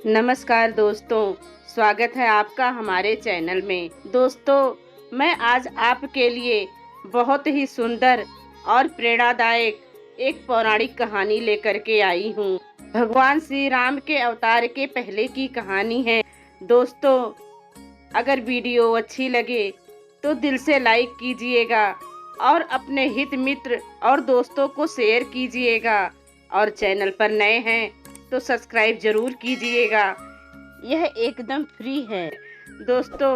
नमस्कार दोस्तों, स्वागत है आपका हमारे चैनल में। दोस्तों, मैं आज आपके लिए बहुत ही सुंदर और प्रेरणादायक एक पौराणिक कहानी लेकर के आई हूँ। भगवान श्री राम के अवतार के पहले की कहानी है। दोस्तों, अगर वीडियो अच्छी लगे तो दिल से लाइक कीजिएगा और अपने हित मित्र और दोस्तों को शेयर कीजिएगा और चैनल पर नए हैं तो सब्सक्राइब जरूर कीजिएगा। यह एकदम फ्री है। दोस्तों,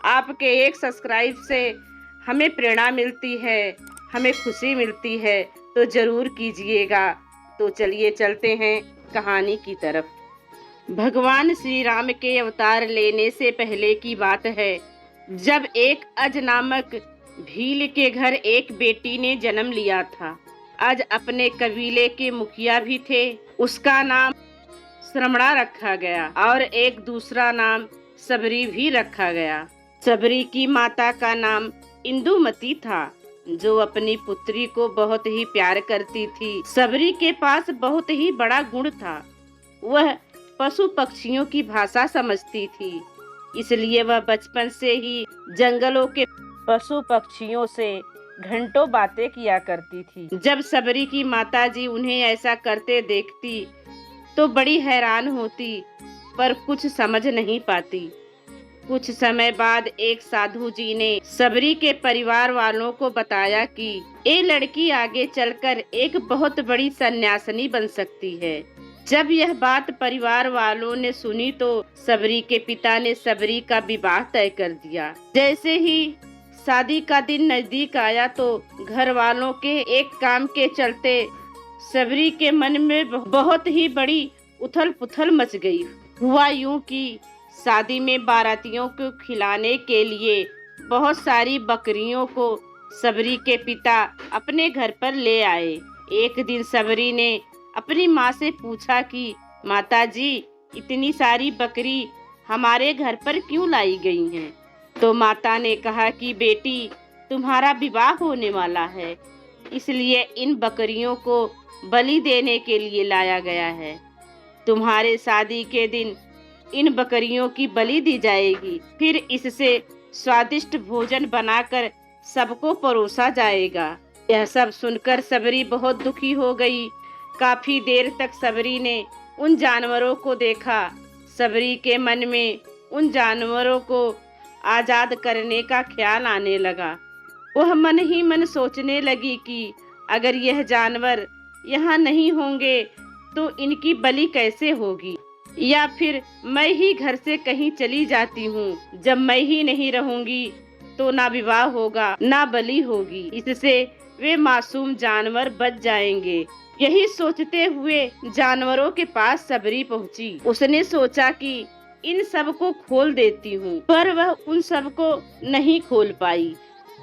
आपके एक सब्सक्राइब से हमें प्रेरणा मिलती है, हमें खुशी मिलती है, तो ज़रूर कीजिएगा। तो चलिए चलते हैं कहानी की तरफ। भगवान श्री राम के अवतार लेने से पहले की बात है, जब एक अज नामक भील के घर एक बेटी ने जन्म लिया था। अज अपने कबीले के मुखिया भी थे। उसका नाम श्रमणा रखा गया और एक दूसरा नाम सबरी भी रखा गया। सबरी की माता का नाम इंदुमती था, जो अपनी पुत्री को बहुत ही प्यार करती थी। सबरी के पास बहुत ही बड़ा गुण था। वह पशु पक्षियों की भाषा समझती थी, इसलिए वह बचपन से ही जंगलों के पशु पक्षियों से घंटों बातें किया करती थी। जब सबरी की माताजी उन्हें ऐसा करते देखती तो बड़ी हैरान होती, पर कुछ समझ नहीं पाती। कुछ समय बाद एक साधु जी ने सबरी के परिवार वालों को बताया कि ये लड़की आगे चलकर एक बहुत बड़ी सन्यासिनी बन सकती है। जब यह बात परिवार वालों ने सुनी तो सबरी के पिता ने सबरी का विवाह तय कर दिया। जैसे ही शादी का दिन नजदीक आया तो घर वालों के एक काम के चलते सबरी के मन में बहुत ही बड़ी उथल पुथल मच गई। हुआ यूं कि शादी में बारातियों को खिलाने के लिए बहुत सारी बकरियों को सबरी के पिता अपने घर पर ले आए। एक दिन सबरी ने अपनी माँ से पूछा कि माताजी, इतनी सारी बकरी हमारे घर पर क्यों लाई गई हैं? तो माता ने कहा कि बेटी, तुम्हारा विवाह होने वाला है, इसलिए इन बकरियों को बलि देने के लिए लाया गया है। तुम्हारे शादी के दिन इन बकरियों की बलि दी जाएगी, फिर इससे स्वादिष्ट भोजन बनाकर सबको परोसा जाएगा। यह सब सुनकर सबरी बहुत दुखी हो गई। काफी देर तक सबरी ने उन जानवरों को देखा। सबरी के मन में उन जानवरों को आजाद करने का ख्याल आने लगा। वह मन ही मन सोचने लगी कि अगर यह जानवर यहाँ नहीं होंगे तो इनकी बलि कैसे होगी, या फिर मैं ही घर से कहीं चली जाती हूँ। जब मैं ही नहीं रहूंगी तो ना विवाह होगा ना बलि होगी, इससे वे मासूम जानवर बच जाएंगे। यही सोचते हुए जानवरों के पास सबरी पहुँची। उसने सोचा कि इन सब को खोल देती हूँ, पर वह उन सब को नहीं खोल पाई।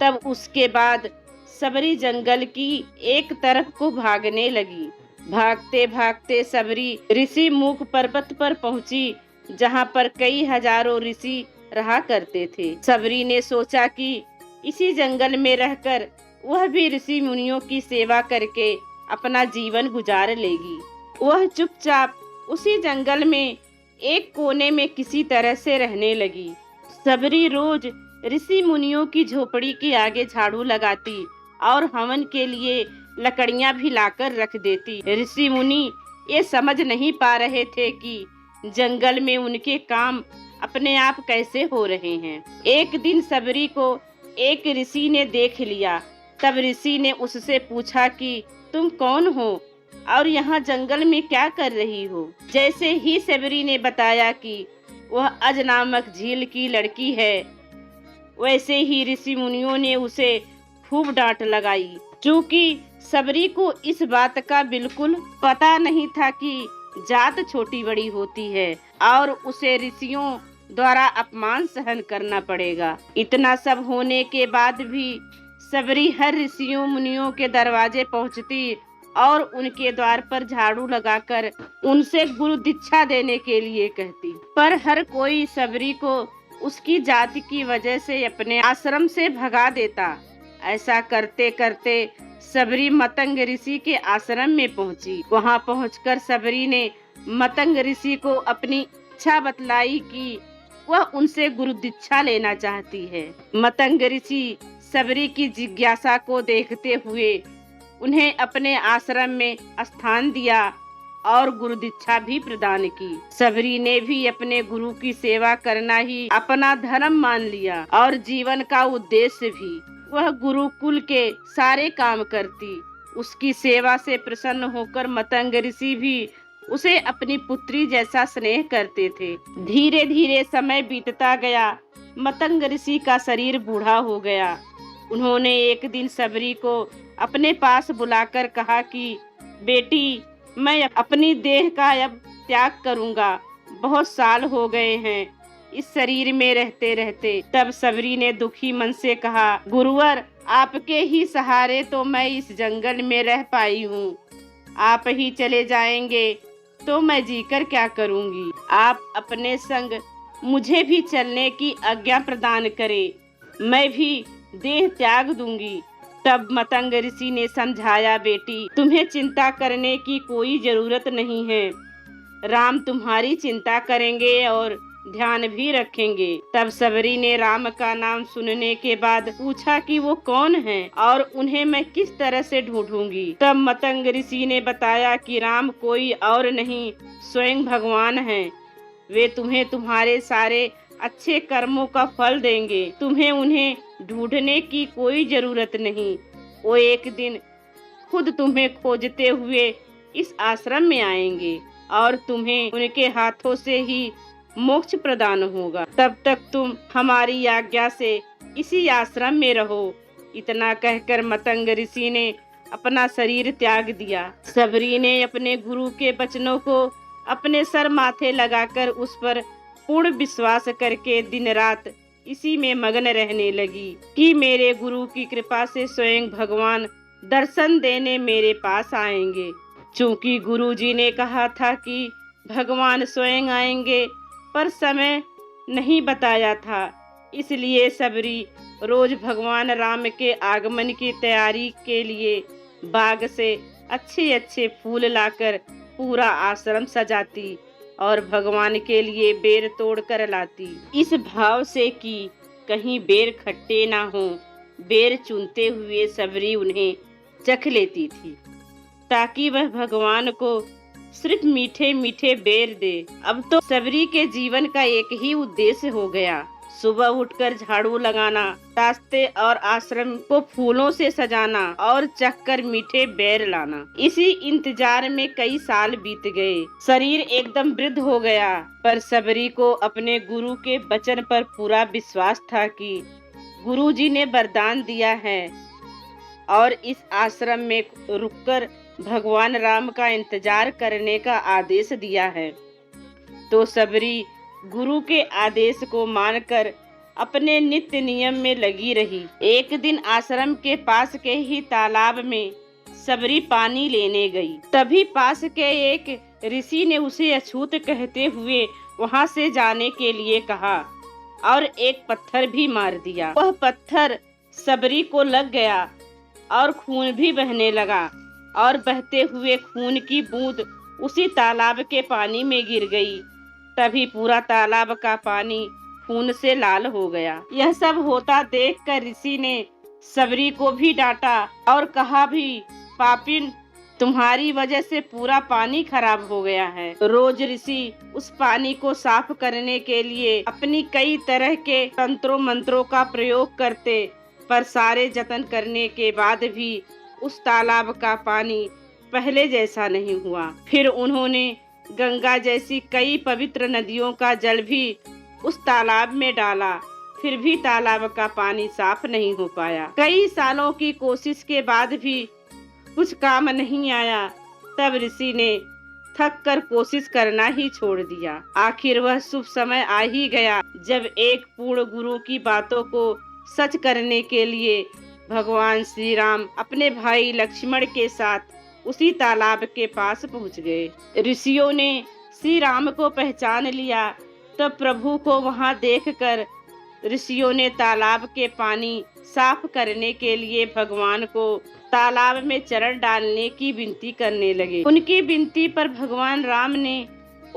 तब उसके बाद सबरी जंगल की एक तरफ को भागने लगी। भागते भागते सबरी ऋषि मुख पर्वत पर पहुंची, जहां पर कई हजारों ऋषि रहा करते थे। सबरी ने सोचा कि इसी जंगल में रहकर वह भी ऋषि मुनियों की सेवा करके अपना जीवन गुजार लेगी। वह चुपचाप उसी जंगल में एक कोने में किसी तरह से रहने लगी। सबरी रोज ऋषि मुनियों की झोपड़ी के आगे झाड़ू लगाती और हवन के लिए लकड़ियां भी लाकर रख देती। ऋषि मुनि ये समझ नहीं पा रहे थे कि जंगल में उनके काम अपने आप कैसे हो रहे हैं। एक दिन सबरी को एक ऋषि ने देख लिया। तब ऋषि ने उससे पूछा कि तुम कौन हो और यहाँ जंगल में क्या कर रही हो? जैसे ही सबरी ने बताया कि वह अज नामक झील की लड़की है, वैसे ही ऋषि मुनियों ने उसे खूब डांट लगाई। चूँकि सबरी को इस बात का बिल्कुल पता नहीं था कि जात छोटी बड़ी होती है और उसे ऋषियों द्वारा अपमान सहन करना पड़ेगा। इतना सब होने के बाद भी सबरी हर ऋषियों मुनियों के दरवाजे पहुंचती और उनके द्वार पर झाड़ू लगाकर उनसे गुरु दीक्षा देने के लिए कहती, पर हर कोई सबरी को उसकी जाति की वजह से अपने आश्रम से भगा देता। ऐसा करते करते सबरी मतंग ऋषि के आश्रम में पहुंची। वहां पहुंचकर सबरी ने मतंग ऋषि को अपनी इच्छा बतलाई कि वह उनसे गुरु दीक्षा लेना चाहती है। मतंग ऋषि सबरी की जिज्ञासा को देखते हुए उन्हें अपने आश्रम में स्थान दिया और गुरु दीक्षा भी प्रदान की। सबरी ने भी अपने गुरु की सेवा करना ही अपना धर्म मान लिया और जीवन का उद्देश्य भी। वह गुरुकुल के सारे काम करती। उसकी सेवा से प्रसन्न होकर मतंग ऋषि भी उसे अपनी पुत्री जैसा स्नेह करते थे। धीरे धीरे समय बीतता गया। मतंग ऋषि का शरीर बूढ़ा हो गया। उन्होंने एक दिन सबरी को अपने पास बुलाकर कहा कि बेटी, मैं अपनी देह का अब त्याग करूंगा। बहुत साल हो गए हैं इस शरीर में रहते रहते। तब सबरी ने दुखी मन से कहा, गुरुवर, आपके ही सहारे तो मैं इस जंगल में रह पाई हूँ। आप ही चले जाएंगे तो मैं जीकर क्या करूँगी। आप अपने संग मुझे भी चलने की आज्ञा प्रदान करें, मैं भी देह त्याग दूंगी। तब मतंग ऋषि ने समझाया, बेटी, तुम्हें चिंता करने की कोई जरूरत नहीं है। राम तुम्हारी चिंता करेंगे और ध्यान भी रखेंगे। तब सबरी ने राम का नाम सुनने के बाद पूछा कि वो कौन है और उन्हें मैं किस तरह से ढूंढूंगी। तब मतंग ऋषि ने बताया कि राम कोई और नहीं, स्वयं भगवान हैं। वे तुम्हें तुम्हारे सारे अच्छे कर्मों का फल देंगे। तुम्हें उन्हें ढूंढने की कोई जरूरत नहीं। वो एक दिन खुद तुम्हें खोजते हुए इस आश्रम में आएंगे और तुम्हें उनके हाथों से ही मोक्ष प्रदान होगा। तब तक तुम हमारी आज्ञा से इसी आश्रम में रहो। इतना कहकर मतंग ऋषि ने अपना शरीर त्याग दिया। सबरी ने अपने गुरु के वचनों को अपने सर माथे लगाकर उस पर पूर्ण विश्वास करके दिन रात इसी में मगन रहने लगी कि मेरे गुरु की कृपा से स्वयं भगवान दर्शन देने मेरे पास आएंगे। चूंकि गुरु जी ने कहा था कि भगवान स्वयं आएंगे, पर समय नहीं बताया था, इसलिए सबरी रोज भगवान राम के आगमन की तैयारी के लिए बाग से अच्छे अच्छे फूल लाकर पूरा आश्रम सजाती और भगवान के लिए बेर तोड़ कर लाती, इस भाव से कि कहीं बेर खट्टे ना हो। बेर चुनते हुए सबरी उन्हें चख लेती थी ताकि वह भगवान को सिर्फ मीठे मीठे बेर दे। अब तो सबरी के जीवन का एक ही उद्देश्य हो गया, सुबह उठकर झाड़ू लगाना, रास्ते और आश्रम को फूलों से सजाना और चखकर मीठे बेर लाना। इसी इंतजार में कई साल बीत गए। शरीर एकदम वृद्ध हो गया, पर सबरी को अपने गुरु के वचन पर पूरा विश्वास था कि गुरु जी ने वरदान दिया है और इस आश्रम में रुककर भगवान राम का इंतजार करने का आदेश दिया है। तो सबरी गुरु के आदेश को मानकर अपने नित्य नियम में लगी रही। एक दिन आश्रम के पास के ही तालाब में सबरी पानी लेने गई। तभी पास के एक ऋषि ने उसे अछूत कहते हुए वहां से जाने के लिए कहा और एक पत्थर भी मार दिया। वह पत्थर सबरी को लग गया और खून भी बहने लगा और बहते हुए खून की बूंद उसी तालाब के पानी में गिर गई। तभी पूरा तालाब का पानी खून से लाल हो गया। यह सब होता देखकर ऋषि ने सबरी को भी डांटा और कहा भी, पापिन, तुम्हारी वजह से पूरा पानी खराब हो गया है। रोज ऋषि उस पानी को साफ करने के लिए अपनी कई तरह के तंत्रों मंत्रों का प्रयोग करते, पर सारे जतन करने के बाद भी उस तालाब का पानी पहले जैसा नहीं हुआ। फिर उन्होंने गंगा जैसी कई पवित्र नदियों का जल भी उस तालाब में डाला, फिर भी तालाब का पानी साफ नहीं हो पाया। कई सालों की कोशिश के बाद भी कुछ काम नहीं आया। तब ऋषि ने थक कर कोशिश करना ही छोड़ दिया। आखिर वह शुभ समय आ ही गया जब एक पूर्ण गुरु की बातों को सच करने के लिए भगवान श्री राम अपने भाई लक्ष्मण के साथ उसी तालाब के पास पहुंच गए। ऋषियों ने श्री राम को पहचान लिया। तब प्रभु को वहां देखकर ऋषियों ने तालाब के पानी साफ करने के लिए भगवान को तालाब में चरण डालने की विनती करने लगे। उनकी विनती पर भगवान राम ने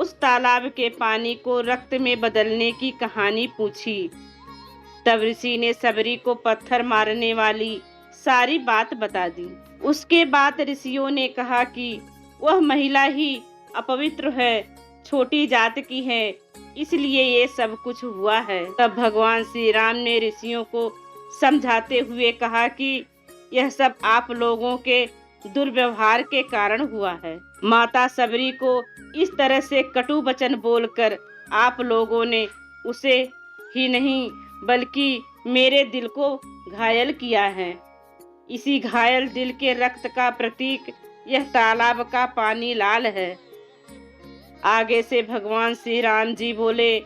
उस तालाब के पानी को रक्त में बदलने की कहानी पूछी। तब ऋषि ने सबरी को पत्थर मारने वाली सारी बात बता दी। उसके बाद ऋषियों ने कहा कि वह महिला ही अपवित्र है, छोटी जात की है, इसलिए ये सब कुछ हुआ है। तब भगवान श्री राम ने ऋषियों को समझाते हुए कहा कि यह सब आप लोगों के दुर्व्यवहार के कारण हुआ है। माता सबरी को इस तरह से कटु वचन बोलकर आप लोगों ने उसे ही नहीं बल्कि मेरे दिल को घायल किया है। इसी घायल दिल के रक्त का प्रतीक यह तालाब का पानी लाल है। आगे से भगवान श्री राम जी बोले,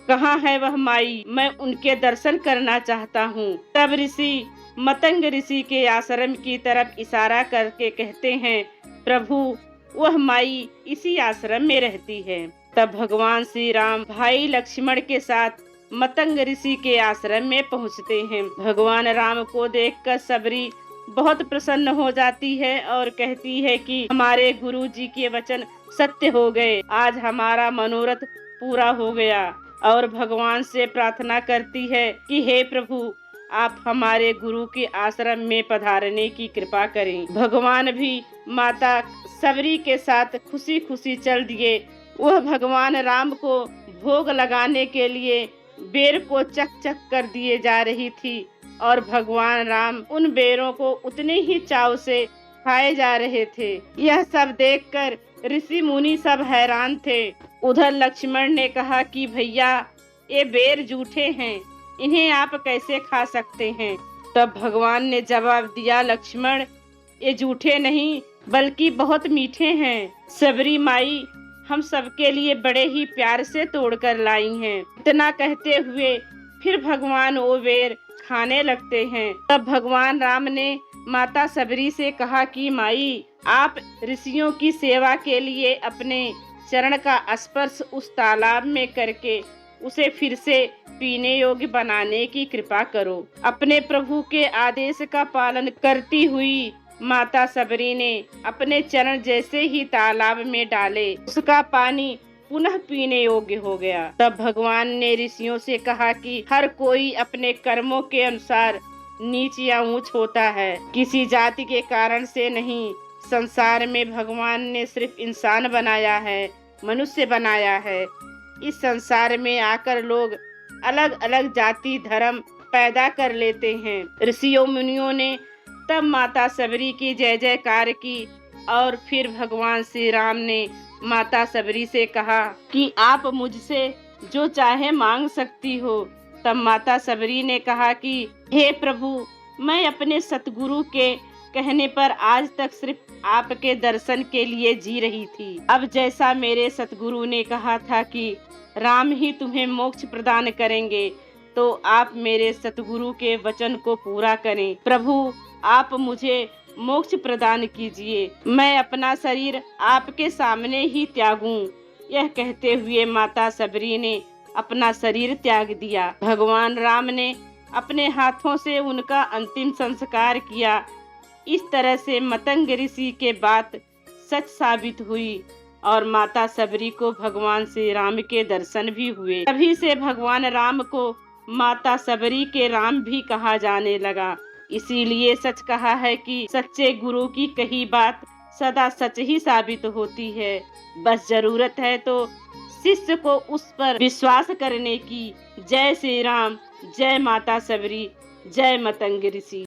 कहाँ है वह माई, मैं उनके दर्शन करना चाहता हूँ। तब ऋषि मतंग ऋषि के आश्रम की तरफ इशारा करके कहते हैं, प्रभु वह माई इसी आश्रम में रहती है। तब भगवान श्री राम भाई लक्ष्मण के साथ मतंग ऋषि के आश्रम में पहुँचते हैं। भगवान राम को देखकर सबरी बहुत प्रसन्न हो जाती है और कहती है कि हमारे गुरु जी के वचन सत्य हो गए, आज हमारा मनोरथ पूरा हो गया। और भगवान से प्रार्थना करती है कि हे प्रभु, आप हमारे गुरु के आश्रम में पधारने की कृपा करें। भगवान भी माता सबरी के साथ खुशी खुशी चल दिए। वह भगवान राम को भोग लगाने के लिए बेर को चक चक कर दिए जा रही थी और भगवान राम उन बेरों को उतने ही चाव से खाए जा रहे थे। यह सब देखकर ऋषि मुनि सब हैरान थे। उधर लक्ष्मण ने कहा कि भैया, ये बेर जूठे हैं, इन्हें आप कैसे खा सकते हैं। तब भगवान ने जवाब दिया, लक्ष्मण, ये जूठे नहीं बल्कि बहुत मीठे हैं। सबरी माई हम सबके लिए बड़े ही प्यार से तोड़कर लाई हैं। इतना कहते हुए फिर भगवान वो बेर खाने लगते हैं। तब भगवान राम ने माता सबरी से कहा कि माई, आप ऋषियों की सेवा के लिए अपने चरण का स्पर्श उस तालाब में करके उसे फिर से पीने योग्य बनाने की कृपा करो। अपने प्रभु के आदेश का पालन करती हुई माता सबरी ने अपने चरण जैसे ही तालाब में डाले, उसका पानी पुनः पीने योग्य हो गया। तब भगवान ने ऋषियों से कहा कि हर कोई अपने कर्मों के अनुसार नीच या ऊंच होता है, किसी जाति के कारण से नहीं। संसार में भगवान ने सिर्फ इंसान बनाया है, मनुष्य बनाया है। इस संसार में आकर लोग अलग अलग जाति धर्म पैदा कर लेते हैं। ऋषियों मुनियों ने तब माता सबरी की जय जयकार की और फिर भगवान श्री राम ने माता सबरी से कहा कि आप मुझसे जो चाहे मांग सकती हो। तब माता सबरी ने कहा कि हे प्रभु, मैं अपने सतगुरु के कहने पर आज तक सिर्फ आपके दर्शन के लिए जी रही थी। अब जैसा मेरे सतगुरु ने कहा था कि राम ही तुम्हें मोक्ष प्रदान करेंगे, तो आप मेरे सतगुरु के वचन को पूरा करें। प्रभु, आप मुझे मोक्ष प्रदान कीजिए, मैं अपना शरीर आपके सामने ही त्यागूं। यह कहते हुए माता सबरी ने अपना शरीर त्याग दिया। भगवान राम ने अपने हाथों से उनका अंतिम संस्कार किया। इस तरह से मतंग ऋषि के बात सच साबित हुई और माता सबरी को भगवान श्री राम के दर्शन भी हुए। तभी से भगवान राम को माता सबरी के राम भी कहा जाने लगा। इसीलिए सच कहा है कि सच्चे गुरु की कही बात सदा सच ही साबित होती है। बस जरूरत है तो शिष्य को उस पर विश्वास करने की। जय श्री राम, जय माता सबरी, जय मतंग ऋषि।